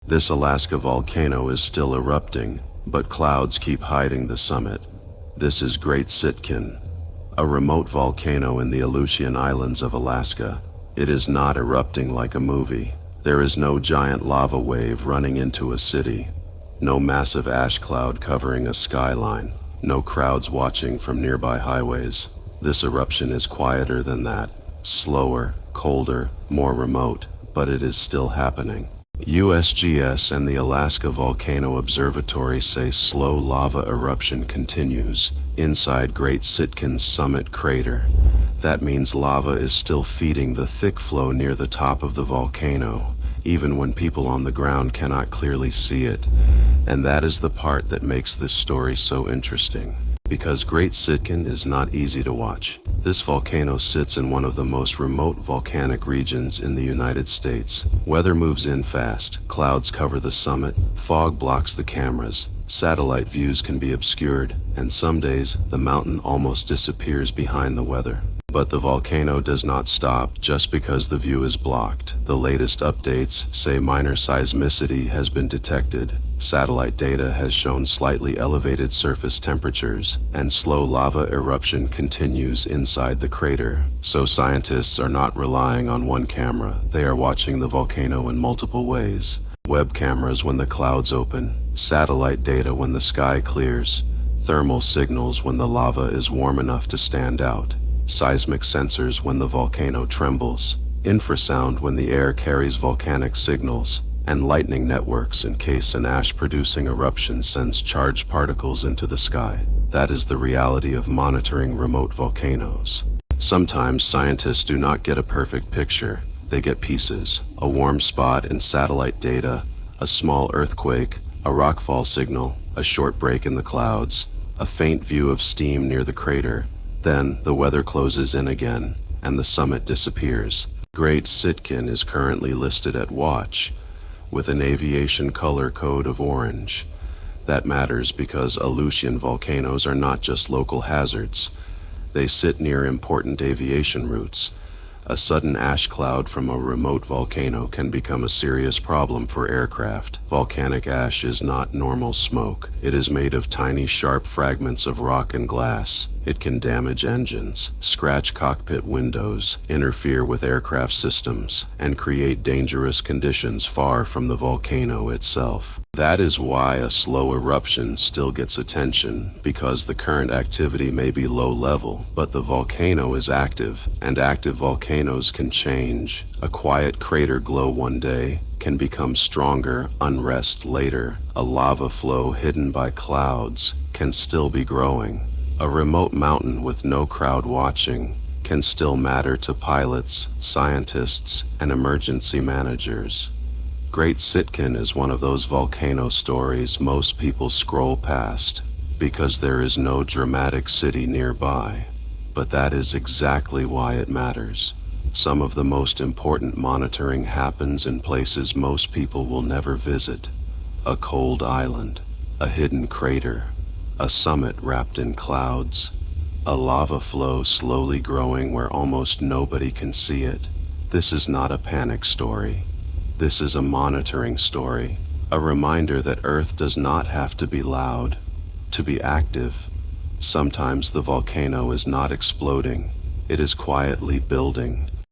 This Alaska volcano is still erupting, but clouds keep hiding the summit. This is Great Sitkin, a remote volcano in the Aleutian Islands of Alaska. It is not erupting like a movie. There is no giant lava wave running into a city, no massive ash cloud covering a skyline, no crowds watching from nearby highways. This eruption is quieter than that, slower, colder, more remote, but it is still happening. USGS and the Alaska Volcano Observatory say slow lava eruption continues inside Great Sitkin's summit crater. That means lava is still feeding the thick flow near the top of the volcano, even when people on the ground cannot clearly see it. And that is the part that makes this story so interesting. Because Great Sitkin is not easy to watch. This volcano sits in one of the most remote volcanic regions in the United States. Weather moves in fast, clouds cover the summit, fog blocks the cameras, satellite views can be obscured, and some days the mountain almost disappears behind the weather. But the volcano does not stop just because the view is blocked. The latest updates say minor seismicity has been detected, satellite data has shown slightly elevated surface temperatures, and slow lava eruption continues inside the crater. So scientists are not relying on one camera, they are watching the volcano in multiple ways. Web cameras when the clouds open, satellite data when the sky clears, thermal signals when the lava is warm enough to stand out, seismic sensors when the volcano trembles, infrasound when the air carries volcanic signals, and lightning networks in case an ash-producing eruption sends charged particles into the sky. That is the reality of monitoring remote volcanoes. Sometimes scientists do not get a perfect picture. They get pieces, a warm spot in satellite data, a small earthquake, a rockfall signal, a short break in the clouds, a faint view of steam near the crater. Then the weather closes in again, and the summit disappears. Great Sitkin is currently listed at Watch, with an Aviation Color Code of Orange. That matters because Aleutian volcanoes are not just local hazards. They sit near important aviation routes. A sudden ash cloud from a remote volcano can become a serious problem for aircraft. Volcanic ash is not normal smoke. It is made of tiny, sharp fragments of rock and glass. It can damage engines, scratch cockpit windows, interfere with aircraft systems, and create dangerous conditions far from the volcano itself. That is why a slow eruption still gets attention, because the current activity may be low level, but the volcano is active, and active volcanoes can change. A quiet crater glow one day can become stronger unrest later. A lava flow hidden by clouds can still be growing. A remote mountain with no crowd watching can still matter to pilots, scientists, and emergency managers. Great Sitkin is one of those volcano stories most people scroll past because there is no dramatic city nearby. But that is exactly why it matters. Some of the most important monitoring happens in places most people will never visit. A cold island, a hidden crater, a summit wrapped in clouds, a lava flow slowly growing where almost nobody can see it. This is not a panic story. This is a monitoring story, a reminder that Earth does not have to be loud to be active. Sometimes the volcano is not exploding, it is quietly building.